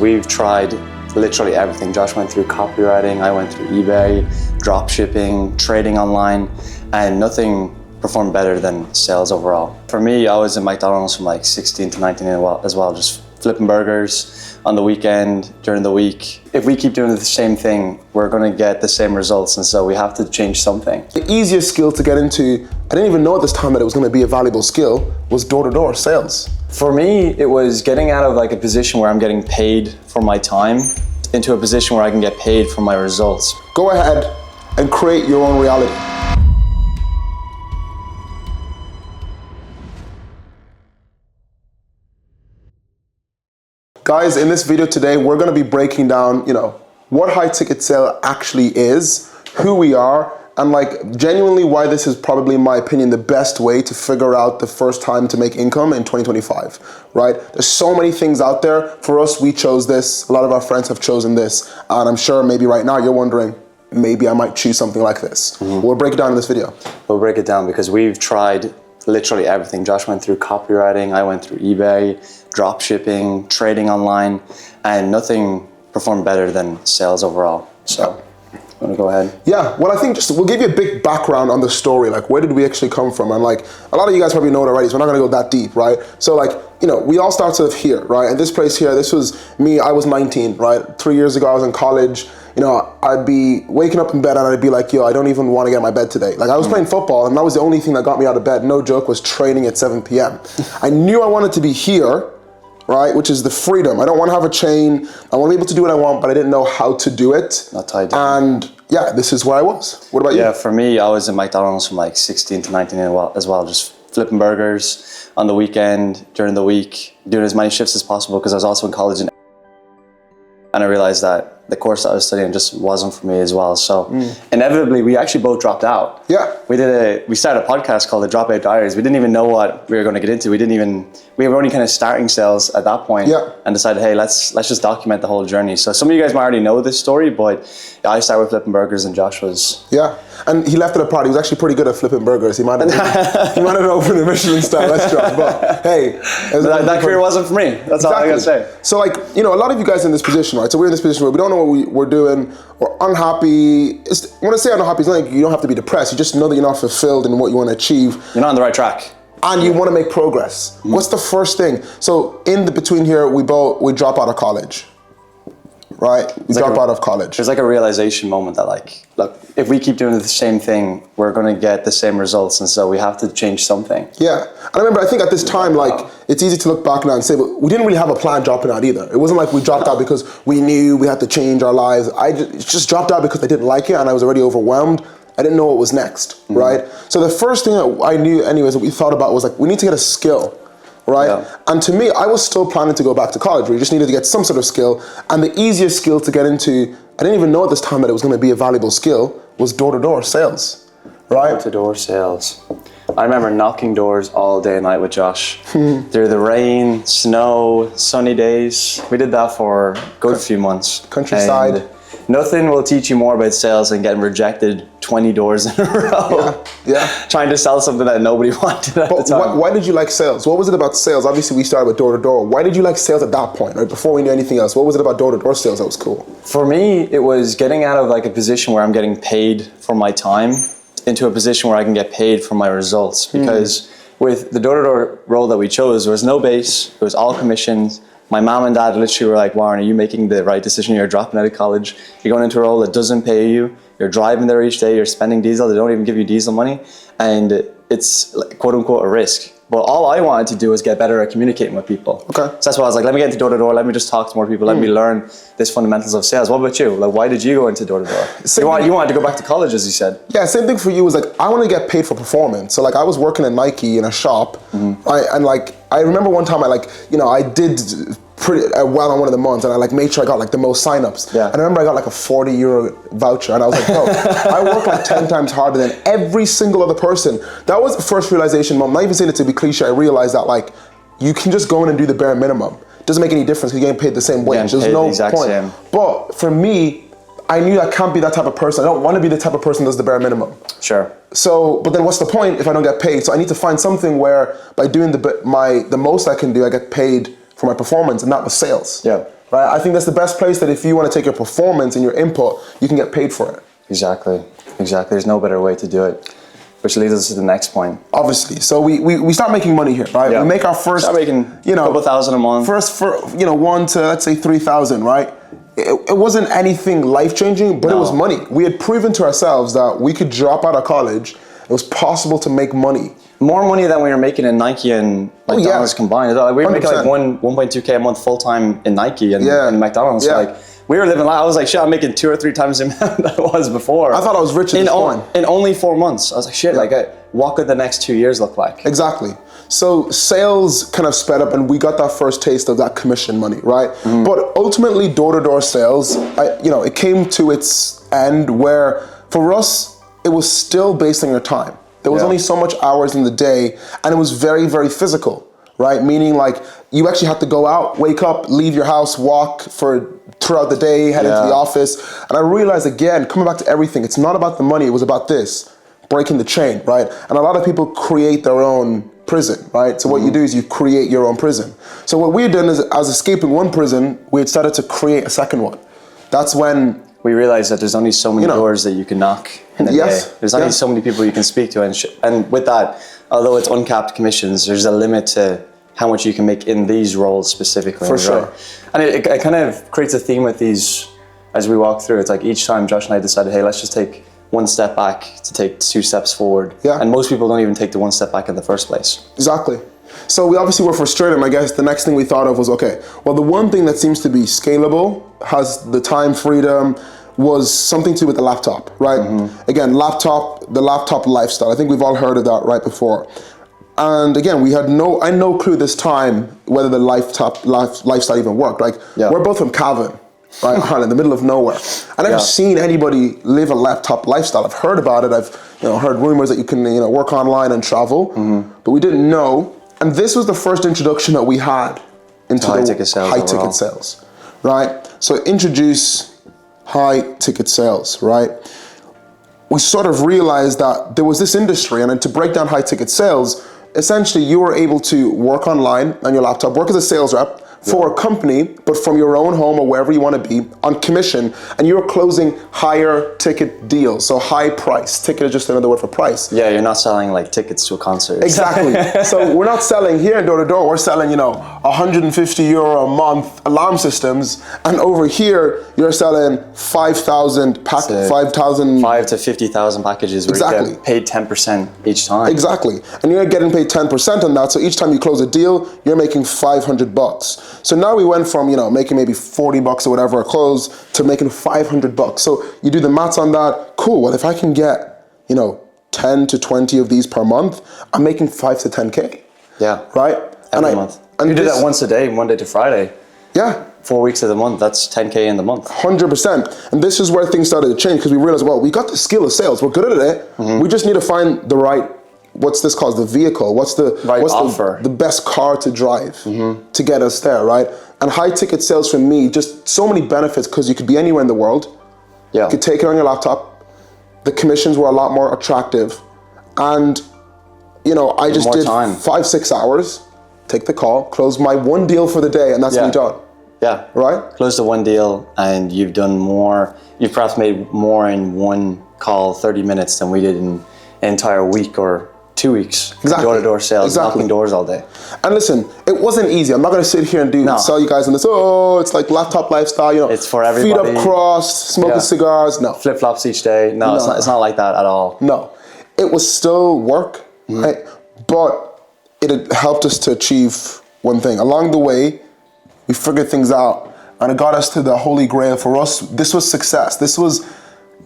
We've tried literally everything. Josh went through copywriting, I went through eBay, drop shipping, trading online, and nothing performed better than sales overall. For me, I was in McDonald's from like 16 to 19 as well, just flipping burgers on the weekend, during the week. If we keep doing the same thing, we're gonna get the same results, and so we have to change something. The easiest skill to get into, I didn't even know at this time that it was gonna be a valuable skill, was door-to-door sales. For me, it was getting out of like a position where I'm getting paid for my time into a position where I can get paid for my results. Go ahead and create your own reality. Guys, in this video today, we're gonna be breaking down, what high ticket sale actually is, who we are, and like genuinely why this is probably, in my opinion, the best way to figure out the first time to make income in 2025, right? There's so many things out there. For us, we chose this. A lot of our friends have chosen this. And I'm sure maybe right now you're wondering, maybe I might choose something like this. We'll break it down in this video. We'll break it down because we've tried literally everything. Josh went through copywriting, I went through eBay, drop shipping, trading online, and nothing performed better than sales overall. So, you wanna go ahead? Yeah, well, I think we'll give you a big background on the story, like where did we actually come from? And like, a lot of you guys probably know it already, so we're not gonna go that deep, right? So like, we all start sort of here, right? And this place here, this was me, I was 19, right? 3 years ago, I was in college. I'd be waking up in bed and I'd be like, yo, I don't even want to get out of my bed today. Like I was playing football and that was the only thing that got me out of bed. No joke, was training at 7 p.m. I knew I wanted to be here, right? Which is the freedom. I don't want to have a chain. I want to be able to do what I want, but I didn't know how to do it. Not tied down. And yeah, this is where I was. What about you? Yeah, for me, I was in McDonald's from like 16 to 19 as well, just flipping burgers on the weekend, during the week, doing as many shifts as possible because I was also in college and I realized that the course that I was studying just wasn't for me as well. So inevitably, we actually both dropped out. Yeah. We started a podcast called The Dropout Diaries. We didn't even know what we were going to get into. We were only kind of starting sales at that point and decided, hey, let's just document the whole journey. So some of you guys might already know this story, but I started with flipping burgers and Josh was... Yeah, and he left it apart. He was actually pretty good at flipping burgers. He might have opened a Michelin-style restaurant, but hey. That career wasn't for me. That's all I gotta say. So like, a lot of you guys in this position, right? So we're in this position where we don't know what we're doing, we're unhappy. When I say unhappy, it's not like you don't have to be depressed. You just know that you're not fulfilled in what you want to achieve. You're not on the right track. And you want to make progress. What's the first thing? So in the between here, we drop out of college, right? We drop out of college. There's like a realization moment that like, look, if we keep doing the same thing, we're going to get the same results. And so we have to change something. Yeah. And I remember, I think at this time, like, it's easy to look back now and say, but we didn't really have a plan dropping out either. It wasn't like we dropped out because we knew we had to change our lives. I just dropped out because I didn't like it and I was already overwhelmed. I didn't know what was next, right? So the first thing that I knew anyways that we thought about was like, we need to get a skill, right? Yeah. And to me, I was still planning to go back to college. We just needed to get some sort of skill. And the easiest skill to get into, I didn't even know at this time that it was gonna be a valuable skill, was door-to-door sales, right? Door-to-door sales. I remember knocking doors all day and night with Josh. Through the rain, snow, sunny days. We did that for a good few months. Countryside. And nothing will teach you more about sales than getting rejected 20 doors in a row. Yeah. Trying to sell something that nobody wanted at the time. Why did you like sales? What was it about sales? Obviously, we started with door-to-door. Why did you like sales at that point, right? Before we knew anything else, what was it about door-to-door sales that was cool? For me, it was getting out of like a position where I'm getting paid for my time into a position where I can get paid for my results. Because with the door-to-door role that we chose, there was no base, it was all commissions. My mom and dad literally were like, Warren, are you making the right decision? You're dropping out of college. You're going into a role that doesn't pay you. You're driving there each day. You're spending diesel. They don't even give you diesel money. And it's like, quote unquote a risk. But all I wanted to do was get better at communicating with people. Okay. So that's why I was like, let me get into door-to-door. Let me just talk to more people. Let me learn this fundamentals of sales. What about you? Like, why did you go into door-to-door? You wanted to go back to college, as you said. Yeah, same thing for you was like, I want to get paid for performance. So like, I was working at Nike in a shop. And like, I remember one time I did pretty well on one of the months and I like made sure I got like the most signups. Yeah. And I remember I got like a 40 euro voucher and I was like, bro, I work like 10 times harder than every single other person. That was the first realization moment. Not even saying it to be cliche, I realized that like, you can just go in and do the bare minimum. It doesn't make any difference because you're getting paid the same wage. There's no point. But for me, I knew I can't be that type of person. I don't want to be the type of person that does the bare minimum. Sure. So, but then what's the point if I don't get paid? So I need to find something where by doing the most I can do, I get paid for my performance, and that was sales. Yeah. right? I think that's the best place that if you want to take your performance and your input, you can get paid for it. Exactly. There's no better way to do it. Which leads us to the next point. Obviously. So we start making money here, right? Yeah. We make our first, Start making a couple thousand a month. First for, 1 to, let's say 3,000, right? It wasn't anything life-changing, but it was money. We had proven to ourselves that we could drop out of college. It was possible to make money. More money than we were making in Nike and McDonald's combined. We were making like 1.2K a month full-time in Nike and McDonald's. Yeah. So like, we were living life. I was like, shit, I'm making 2 or 3 times the amount that I was before. I thought I was rich at this point. In only 4 months. I was like, shit, what could the next 2 years look like? Exactly. So sales kind of sped up and we got that first taste of that commission money, right? But ultimately door-to-door sales, it came to its end where for us, it was still based on your time. There was only so much hours in the day and it was very, very physical, right? Meaning like you actually had to go out, wake up, leave your house, walk throughout the day, head into the office. And I realized again, coming back to everything, it's not about the money, it was about this, breaking the chain, right? And a lot of people create their own prison, right? So what you do is you create your own prison. So what we had done is, as escaping one prison, we had started to create a second one. That's when we realized that there's only so many doors that you can knock in a day. There's only so many people you can speak to, and with that, although it's uncapped commissions, there's a limit to how much you can make in these roles specifically. For sure. And it kind of creates a theme with these as we walk through. It's like each time Josh and I decided, hey, let's just take one step back to take 2 steps forward. Yeah. And most people don't even take the 1 step back in the first place. Exactly. So we obviously were frustrated, and I guess the next thing we thought of was, okay, well, the one thing that seems to be scalable, has the time freedom, was something to do with the laptop, right? Again, the laptop lifestyle. I think we've all heard of that right before. And again, I had no clue this time whether the lifestyle even worked. Like, we're both from Cavan, right, in the middle of nowhere. I've never seen anybody live a laptop lifestyle. I've heard about it. I've heard rumors that you can work online and travel, but we didn't know. And this was the first introduction that we had into high ticket sales, right? So introduce high ticket sales, right? We sort of realized that there was this industry, and then to break down high ticket sales, essentially you were able to work online on your laptop, work as a sales rep for a company, but from your own home or wherever you want to be on commission, and you're closing higher ticket deals. So high price. Ticket is just another word for price. Yeah, you're not selling like tickets to a concert. Exactly. So we're not selling here in door-to-door, we're selling, 150 euro a month alarm systems, and over here you're selling 5,000 5 to 50,000 packages where you get paid 10% each time. Exactly. And you're getting paid 10% on that, so each time you close a deal, you're making $500. So now we went from, making maybe $40 or whatever a close to making $500. So you do the maths on that, cool. Well, if I can get, 10 to 20 of these per month, I'm making 5 to 10K. Yeah. Right? Every month. And you do that once a day, Monday to Friday. Yeah. 4 weeks of the month, that's 10K in the month. 100%. And this is where things started to change because we realized, well, we got the skill of sales. We're good at it. We just need to find the right, what's this called, the vehicle? What's the offer? The best car to drive to get us there, right? And high ticket sales for me, just so many benefits because you could be anywhere in the world. Yeah. You could take it on your laptop. The commissions were a lot more attractive. And, I just did 5-6 hours, take the call, close my one deal for the day, and that's me done. Yeah. Right? Close the one deal and you've perhaps made more in one call, 30 minutes, than we did in an entire week or 2 weeks. Exactly. Door-to-door sales, knocking doors all day. And listen, it wasn't easy. I'm not going to sit here and sell you guys on this, it's like laptop lifestyle, It's for everybody. Feet up crossed, smoking cigars. No. Flip-flops each day. No, it's not like that at all. No. It was still work, right? But it had helped us to achieve one thing. Along the way, we figured things out, and it got us to the holy grail. For us, this was success. This was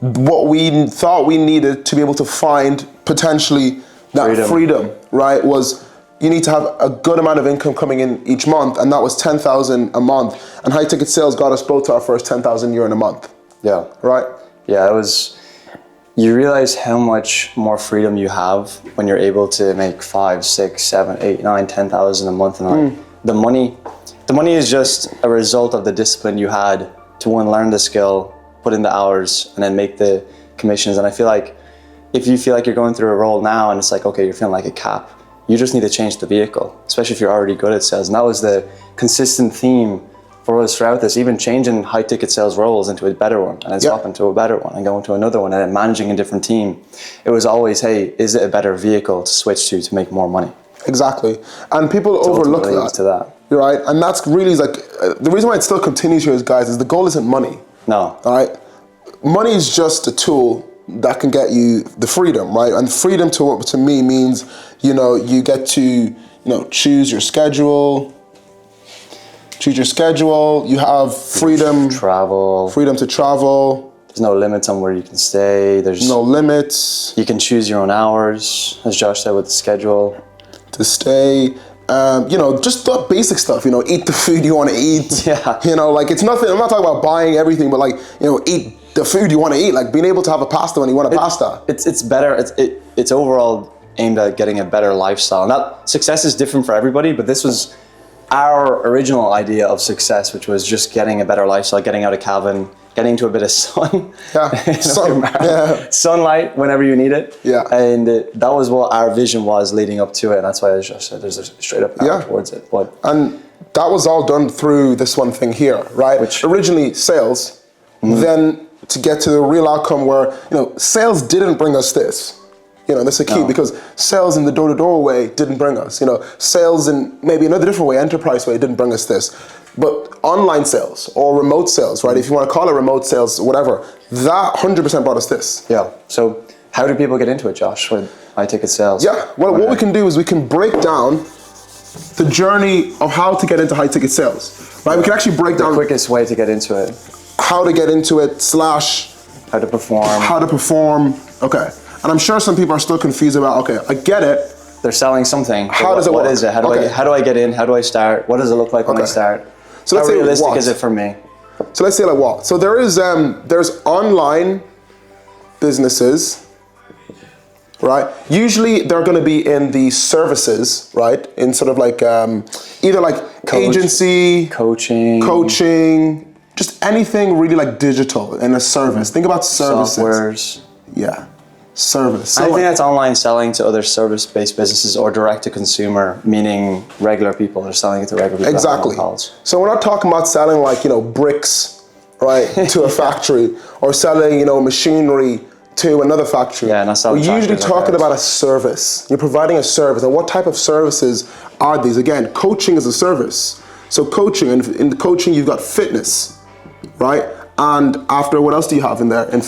what we thought we needed to be able to find potentially that freedom, right? Was you need to have a good amount of income coming in each month, and that was 10,000 a month. And high ticket sales got us both to our first 10,000 euro in a month. Yeah. Right? Yeah, it was. You realize how much more freedom you have when you're able to make 5, 6, 7, 8, 9, 10,000 a month, and the money is just a result of the discipline you had to learn the skill, put in the hours, and then make the commissions. And I feel like if you feel like you're going through a role now and it's like, okay, you're feeling like a cap, you just need to change the vehicle, especially if you're already good at sales. And that was the consistent theme for us throughout this, even changing high ticket sales roles into a better one, and then swapping to a better one and going to another one, and then managing a different team. It was always, hey, is it a better vehicle to switch to make more money? Exactly. And people overlook that. You're right. And that's really like, the reason why it still continues here, guys, is the goal isn't money. No. All right. Money is just a tool that can get you the freedom, right? And freedom to me means, you get to, choose your schedule. You have freedom to travel. There's no limits on where you can stay. There's no limits. You can choose your own hours, as Josh said, with the schedule. To stay. Just the basic stuff, eat the food you want to eat. Yeah. It's nothing, I'm not talking about buying everything, but eat the food you want to eat, being able to have a pasta when you want a pasta. It's better, it's overall aimed at getting a better lifestyle. And that success is different for everybody, but this was our original idea of success, which was just getting a better lifestyle, getting out of cabin, getting to a bit of sun. Yeah, sunlight whenever you need it. Yeah. And that was what our vision was leading up to it. And that's why I just said there's a straight up arrow towards it. And that was all done through this one thing here, right? Which originally sales, then to get to the real outcome where, sales didn't bring us this. This is key because sales in the door-to-door way didn't bring us. Sales in maybe another different way, enterprise way, didn't bring us this. But online sales or remote sales, right? If you want to call it remote sales, whatever, that 100% brought us this. Yeah. So how do people get into it, Josh, with high ticket sales? Yeah. Well, what we can do is we can break down the journey of how to get into high ticket sales, right? We can actually break down the quickest way to get into it. How to get into it / how to perform. Okay. And I'm sure some people are still confused about, okay, I get it. They're selling something. How does it work? What is it? How do I get in? How do I start? What does it look like when I start? So how realistic is it for me? So let's say like what? So there's online businesses, right? Usually they're going to be in the services, right? In sort of like either like agency, coaching, just anything really like digital in a service. Think about services. Softwares. Yeah. Service. I think that's online selling to other service-based businesses or direct-to-consumer, meaning regular people are selling it to regular people. Exactly. So we're not talking about selling like, bricks, right, to a factory or selling, machinery to another factory. Yeah, not selling. We're usually talking about a service. You're providing a service. And what type of services are these? Again, coaching is a service. So coaching, and in the coaching, you've got fitness, right? And after, what else do you have in there in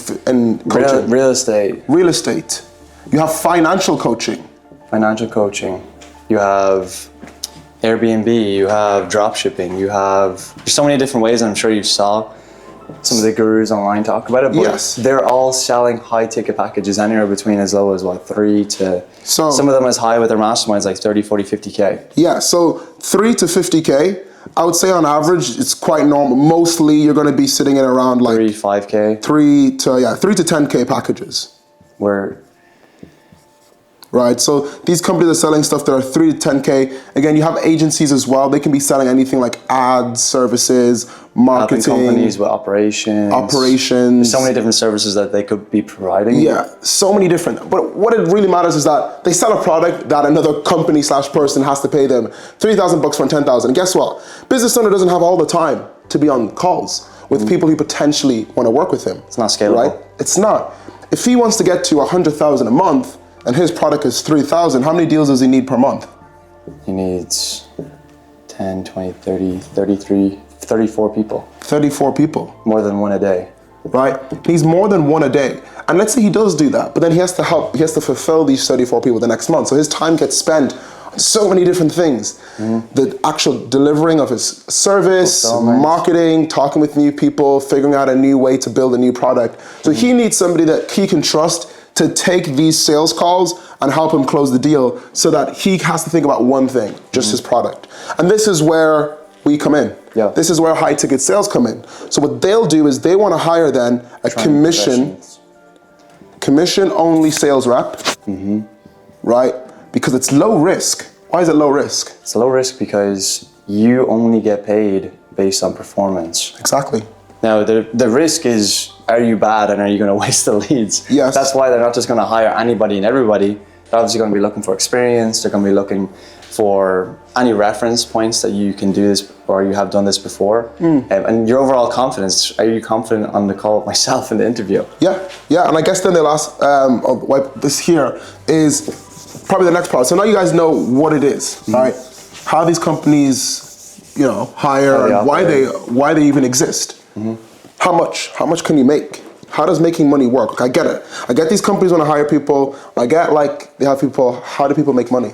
coaching? Real estate. Real estate. You have financial coaching. Financial coaching. You have Airbnb. You have drop shipping. There's so many different ways, and I'm sure you saw some of the gurus online talk about it. But they're all selling high ticket packages anywhere between as low as 3 to some of them as high with their masterminds like 30, 40, 50K. Yeah, so 3 to 50K. I would say on average, it's quite normal. Mostly you're going to be sitting in around like 5K. 3 to 10K packages. Right, so these companies are selling stuff that are 3 to 10K. Again, you have agencies as well. They can be selling anything like ads, services, marketing. Companies with operations. There's so many different services that they could be providing. Yeah, so many different. But what it really matters is that they sell a product that another company / person has to pay them $3,000 for 10,000. And guess what? Business owner doesn't have all the time to be on calls with people who potentially want to work with him. It's not scalable. Right? It's not. If he wants to get to 100,000 a month, and his product is 3,000, how many deals does he need per month? He needs 10, 20, 30, 33, 34 people. 34 people. More than one a day. Right? He needs more than one a day. And let's say he does do that, but then he has to fulfill these 34 people the next month. So his time gets spent on so many different things. The actual delivering of his service, marketing, talking with new people, figuring out a new way to build a new product. So he needs somebody that he can trust to take these sales calls and help him close the deal so that he has to think about one thing, just his product. And this is where we come in. Yeah. This is where high ticket sales come in. So what they'll do is they want to hire then a commission only sales rep, right? Because it's low risk. Why is it low risk? It's low risk because you only get paid based on performance. Exactly. Now, the risk is, are you bad and are you going to waste the leads? Yes. That's why they're not just going to hire anybody and everybody. They're obviously going to be looking for experience. They're going to be looking for any reference points that you can do this or you have done this before, and your overall confidence. Are you confident on the call with myself in the interview? Yeah, and I guess then they'll ask, this here is probably the next part. So now you guys know what it is, right? How these companies, hire, and why they even exist. How much can you make? How does making money work? I get it. I get these companies want to hire people. I get they have people. How do people make money?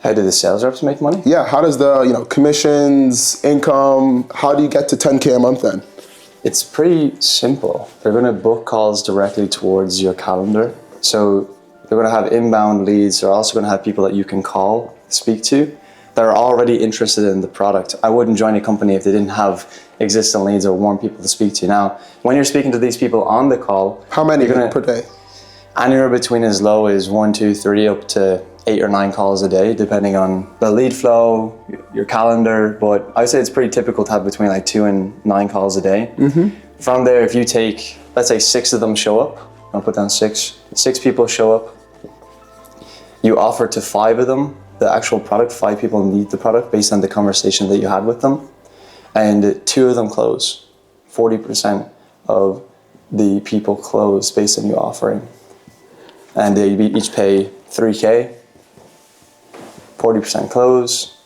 How do the sales reps make money? Yeah, how does the commissions, income, how do you get to 10K a month then? It's pretty simple. They're going to book calls directly towards your calendar. So they're going to have inbound leads. They're also going to have people that you can call, speak to, that are already interested in the product. I wouldn't join a company if they didn't have existing leads or warm people to speak to. Now, when you're speaking to these people on the call, how many per day? Anywhere between as low as 1, 2, 3 up to 8 or 9 calls a day, depending on the lead flow, your calendar. But I would say it's pretty typical to have between like 2 and 9 calls a day. From there, if you take, let's say 6 of them show up, I'll put down 6 people show up, you offer to 5 of them the actual product, 5 people need the product based on the conversation that you had with them, and 2 of them close. 40% of the people close based on you offering. And they each pay $3K, 40% close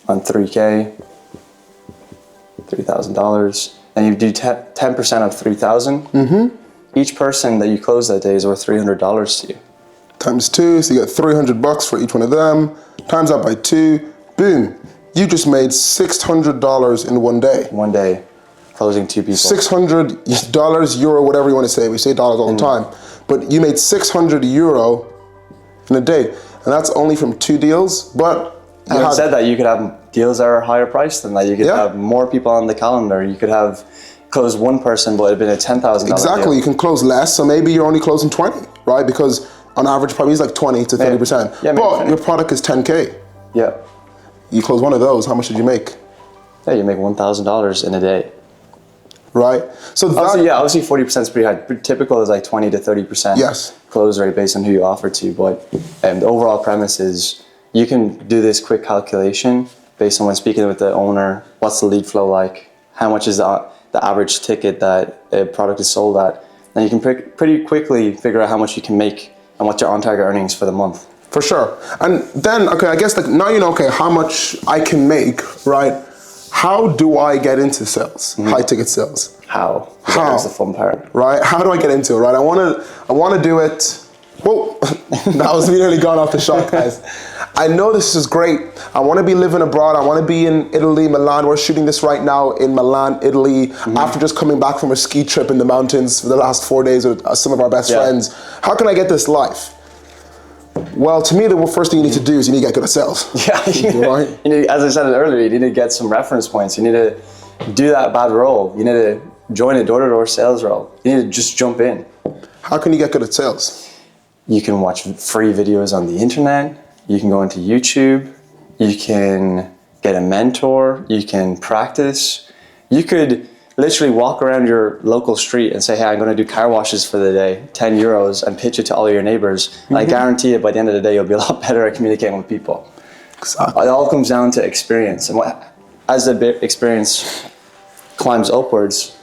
on $3K, $3,000. And you do 10% of $3,000. Each person that you close that day is worth $300 to you. Times 2, so you get $300 for each one of them. Times that by 2, boom. You just made $600 in one day. One day, closing 2 people. $600, euro, whatever you want to say. We say dollars all the time. But you made 600 euro in a day. And that's only from 2 deals. But having said that, you could have deals that are higher priced than that. You could have more people on the calendar. You could have closed 1 person, but it'd been a $10,000 Exactly. deal. You can close less, so maybe you're only closing 20, right? Because on average, probably it's like 20 to 30%. Yeah, but your product is 10K. Yeah. You close one of those, how much did you make? Yeah, you make $1,000 in a day. Right? So obviously 40% is pretty high. Typical is like 20 to 30% close rate based on who you offer to. But the overall premise is you can do this quick calculation based on when speaking with the owner. What's the lead flow like? How much is the average ticket that a product is sold at? And you can pretty quickly figure out how much you can make and what's your on-target earnings for the month. For sure. And then, okay, I guess like now you know, okay, how much I can make, right? How do I get into sales, high ticket sales? How? That's the fun part. Right? How do I get into it, right? I want to do it. Whoa, that was nearly gone off the shot, guys. I know this is great. I want to be living abroad. I want to be in Italy, Milan. We're shooting this right now in Milan, Italy, after just coming back from a ski trip in the mountains for the last 4 days with some of our best friends. How can I get this life? Well, to me, the first thing you need to do is you need to get good at sales. Yeah, right? You need, as I said earlier, you need to get some reference points. You need to do that bad role. You need to join a door-to-door sales role. You need to just jump in. How can you get good at sales? You can watch free videos on the internet. You can go into YouTube. You can get a mentor. You can practice. You could literally walk around your local street and say, hey, I'm going to do car washes for the day, 10 euros, and pitch it to all your neighbors. And I guarantee you by the end of the day, you'll be a lot better at communicating with people. Exactly. It all comes down to experience. And as the experience climbs upwards,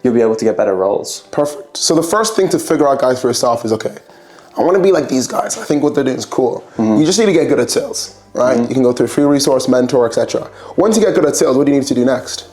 you'll be able to get better roles. Perfect. So the first thing to figure out, guys, for yourself is, okay, I want to be like these guys. I think what they're doing is cool. You just need to get good at sales, right? You can go through free resource, mentor, etc. Once you get good at sales, what do you need to do next?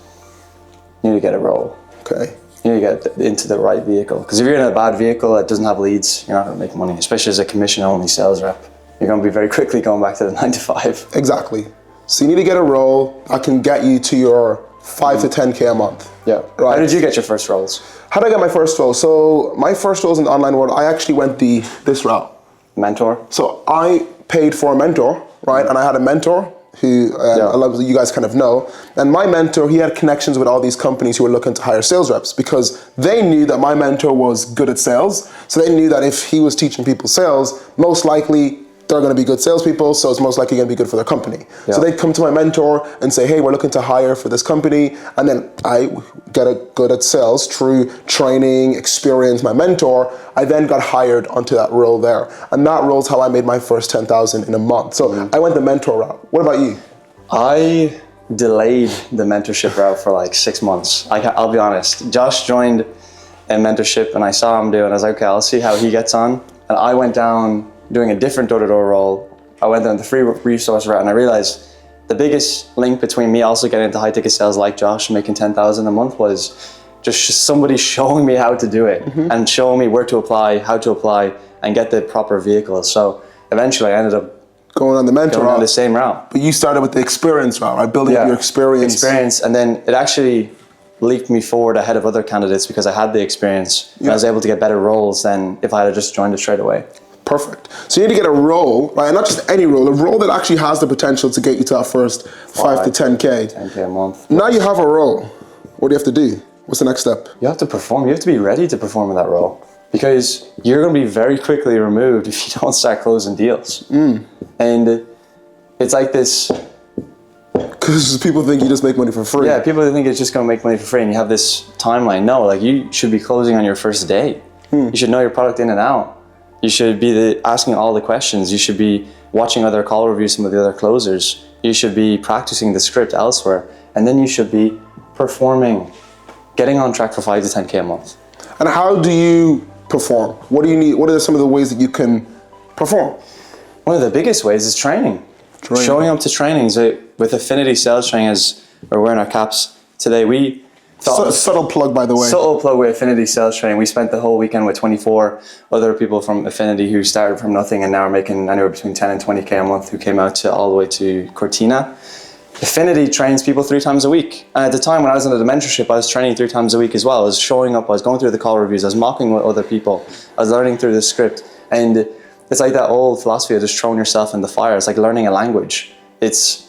You need to get a role. Okay. You need to get into the right vehicle. Because if you're in a bad vehicle that doesn't have leads, you're not going to make money, especially as a commission-only sales rep. You're going to be very quickly going back to the 9 to 5. Exactly. So you need to get a role that can get you to your 5 to 10K a month. Yeah. Right. How did you get your first roles? How did I get my first role? So my first roles in the online world, I actually went this route. Mentor? So I paid for a mentor, right? And I had a mentor who a lot of you guys kind of know. And my mentor, he had connections with all these companies who were looking to hire sales reps because they knew that my mentor was good at sales. So they knew that if he was teaching people sales, most likely they're going to be good salespeople, so it's most likely going to be good for their company. Yeah. So they come to my mentor and say, hey, we're looking to hire for this company. And then I get good at sales through training, experience, my mentor. I then got hired onto that role there. And that role is how I made my first 10,000 in a month. So I went the mentor route. What about you? I delayed the mentorship route for like 6 months. I'll be honest. Josh joined a mentorship and I saw him do it. I was like, okay, I'll see how he gets on. And I went down doing a different door-to-door role. I went down the free resource route and I realized the biggest link between me also getting into high ticket sales like Josh and making 10,000 a month was just somebody showing me how to do it and showing me where to apply, how to apply, and get the proper vehicle. So eventually I ended up Going on the mentor going on route. the same route. But you started with the experience route, right? Building up your experience. And then it actually leaped me forward ahead of other candidates because I had the experience. And I was able to get better roles than if I had just joined it straight away. Perfect. So you need to get a role, right? And not just any role, a role that actually has the potential to get you to that first 5 to 10K. 10K a month. Now you have a role. What do you have to do? What's the next step? You have to perform. You have to be ready to perform in that role because you're going to be very quickly removed if you don't start closing deals. And it's like this. Because people think you just make money for free. Yeah, people think it's just going to make money for free and you have this timeline. No, like you should be closing on your first day. You should know your product in and out. You should be asking all the questions. You should be watching other call reviews, some of the other closers. You should be practicing the script elsewhere. And then you should be performing, getting on track for 5 to 10K a month. And how do you perform? What do you need? What are some of the ways that you can perform? One of the biggest ways is training. Showing up to trainings with Affinity Sales Training, as we're wearing our caps today. We thought Subtle plug, by the way. subtle plug with Affinity Sales Training. We spent the whole weekend with 24 other people from Affinity who started from nothing and now are making anywhere between 10 and 20K a month, who came out to all the way to Cortina. Affinity trains people 3 times a week. And at the time when I was under the mentorship, I was training 3 times a week as well. I was showing up, I was going through the call reviews, I was mocking with other people, I was learning through the script. And it's like that old philosophy of just throwing yourself in the fire. It's like learning a language. It's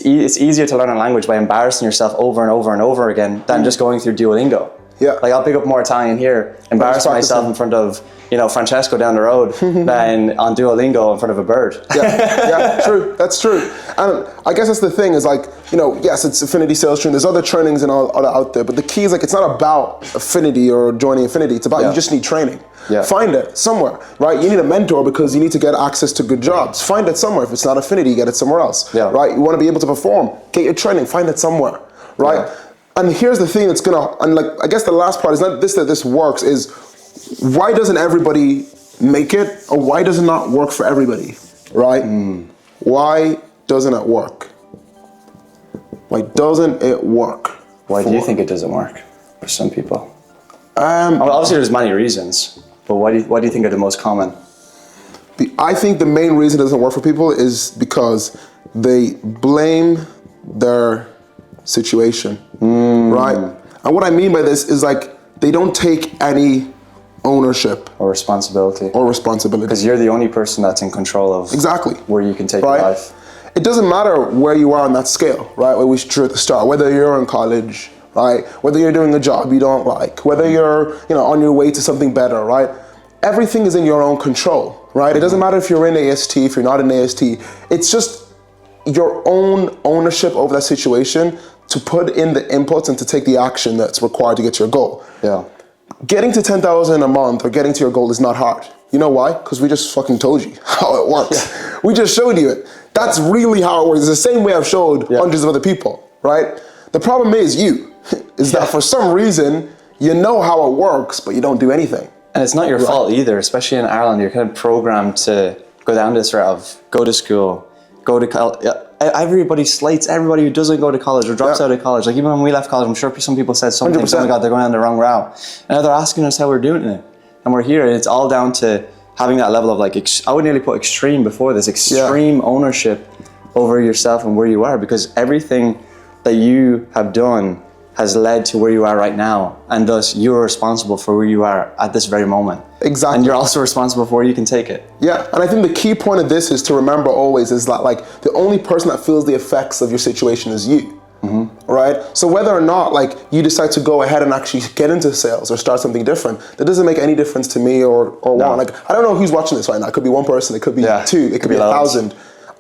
easier to learn a language by embarrassing yourself over and over and over again than just going through Duolingo. Yeah. Like I'll pick up more Italian here, embarrass myself in front of, Francesco down the road than on Duolingo in front of a bird. Yeah, true. That's true. And I guess that's the thing is like, yes, it's Affinity Sales Training. There's other trainings and all out there, but the key is like, it's not about Affinity or joining Affinity. It's about you just need training. Yeah. Find it somewhere, right? You need a mentor because you need to get access to good jobs. Find it somewhere. If it's not Affinity, get it somewhere else, right? You want to be able to perform, get your training, find it somewhere, right? Yeah. And here's the thing that's I guess the last part is not that this works, is why doesn't everybody make it, or why does it not work for everybody, right? Why doesn't it work? Why doesn't it work? Why do you think it doesn't work for some people? Obviously there's many reasons, but why do you think are the most common? I think the main reason it doesn't work for people is because they blame their situation, right? And what I mean by this is like they don't take any ownership or responsibility. Because you're the only person that's in control of where you can take your life. It doesn't matter where you are on that scale, right? Where we drew at the start, whether you're in college, right? Whether you're doing a job you don't like, whether you're on your way to something better, right? Everything is in your own control, right? It doesn't matter if you're in AST, if you're not in AST. It's just your own ownership over that situation to put in the inputs and to take the action that's required to get to your goal. Yeah. Getting to 10,000 a month or getting to your goal is not hard. You know why? Because we just fucking told you how it works. Yeah. We just showed you it. That's really how it works. It's the same way I've showed hundreds of other people, right? The problem is that for some reason, you know how it works, but you don't do anything. And it's not your fault either, especially in Ireland. You're kind of programmed to go down this route of go to school, go to college. Everybody slates everybody who doesn't go to college or drops out of college. Like even when we left college, I'm sure some people said something, 100%. oh my God, they're going down the wrong route. And now they're asking us how we're doing it. And we're here, and it's all down to having that level of I would nearly put extreme before this, extreme ownership over yourself and where you are, because everything that you have done has led to where you are right now, and thus you're responsible for where you are at this very moment. Exactly. And you're also responsible for where you can take it. Yeah, and I think the key point of this is to remember always is that the only person that feels the effects of your situation is you. Right? So whether or not like you decide to go ahead and actually get into sales or start something different, that doesn't make any difference to me or one. Like I don't know who's watching this right now. It could be one person, it could be two, it could be 1,000.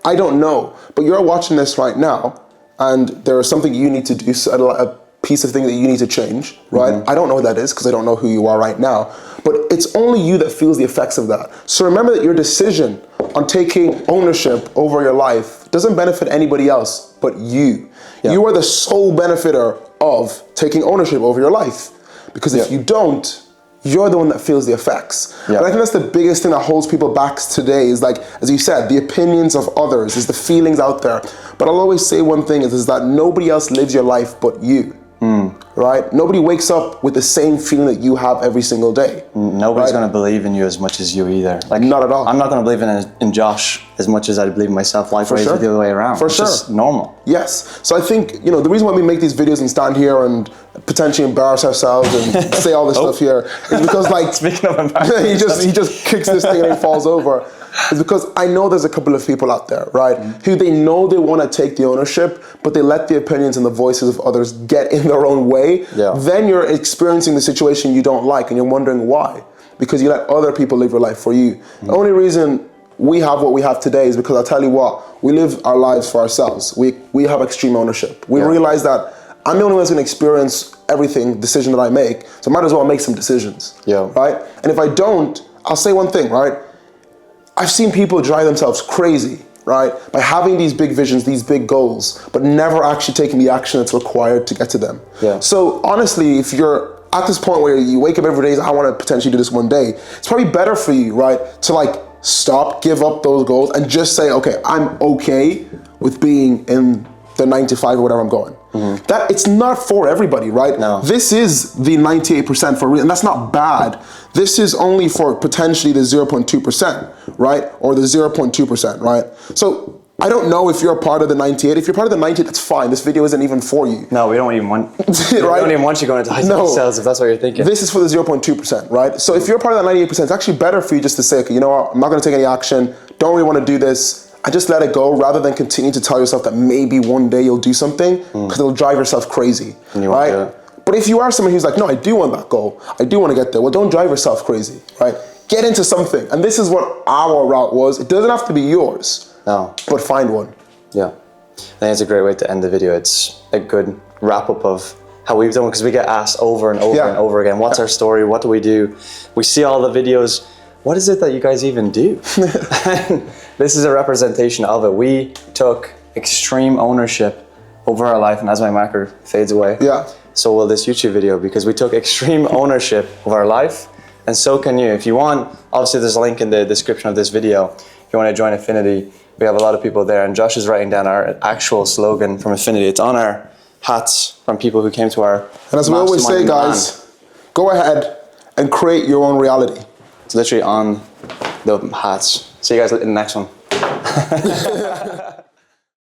I don't know. But you're watching this right now and there is something you need to do, a piece of thing that you need to change, right? I don't know what that is because I don't know who you are right now. But it's only you that feels the effects of that. So remember that your decision on taking ownership over your life doesn't benefit anybody else but you. You are the sole benefiter of taking ownership over your life. Because if you don't, you're the one that feels the effects. And I think that's the biggest thing that holds people back today is like, as you said, the opinions of others, is the feelings out there. But I'll always say one thing is that nobody else lives your life but you. Right? Nobody wakes up with the same feeling that you have every single day. Nobody's going to believe in you as much as you either. Like, not at all. I'm not going to believe in Josh as much as I believe in myself. Likewise, the other way around. For sure. It's just normal. Yes. So I think, you know, the reason why we make these videos and stand here and potentially embarrass ourselves and say all this stuff here is because, like, speaking of embarrassing, he just kicks this thing and he falls over. Is because I know there's a couple of people out there, right, who they know they want to take the ownership, but they let the opinions and the voices of others get in their own way. Then you're experiencing the situation you don't like and you're wondering why. Because you let other people live your life for you. The only reason we have what we have today is because I'll tell you what, we live our lives for ourselves. We have extreme ownership. We realize that I'm the only one that's going to experience everything, decision that I make, so I might as well make some decisions. Right? And if I don't, I'll say one thing, right? I've seen people drive themselves crazy, right? By having these big visions, these big goals, but never actually taking the action that's required to get to them. So honestly, if you're at this point where you wake up every day and say, I want to potentially do this one day, it's probably better for you, right? To like stop, give up those goals and just say, okay, I'm okay with being in the 9 to 5 or whatever I'm going. That it's not for everybody, right? No. This is the 98% for real, and that's not bad. This is only for potentially the 0.2%, right? Or the 0.2%, right? So I don't know if you're a part of the 98. If you're part of the 98, that's fine. This video isn't even for you. No, we don't even want. We don't even want you going into high sales if that's what you're thinking. This is for the 0.2%, right? So if you're part of that 98%, it's actually better for you just to say, okay, you know what? I'm not going to take any action. Don't really want to do this. I just let it go rather than continue to tell yourself that maybe one day you'll do something because it'll drive yourself crazy, right? But if you are someone who's like, no, I do want that goal. I do want to get there. Well, don't drive yourself crazy, right? Get into something. And this is what our route was. It doesn't have to be yours, but find one. I think it's a great way to end the video. It's a good wrap up of how we've done, because we get asked over and over and over again, what's our story? What do we do? We see all the videos. What is it that you guys even do? This is a representation of it. We took extreme ownership over our life, and as my marker fades away, so will this YouTube video, because we took extreme ownership of our life, and so can you. If you want, obviously there's a link in the description of this video. If you want to join Affinity, we have a lot of people there, and Josh is writing down our actual slogan from Affinity. It's on our hats from people who came to our And as we always say, guys, go ahead and create your own reality. It's literally on the hats. See you guys in the next one.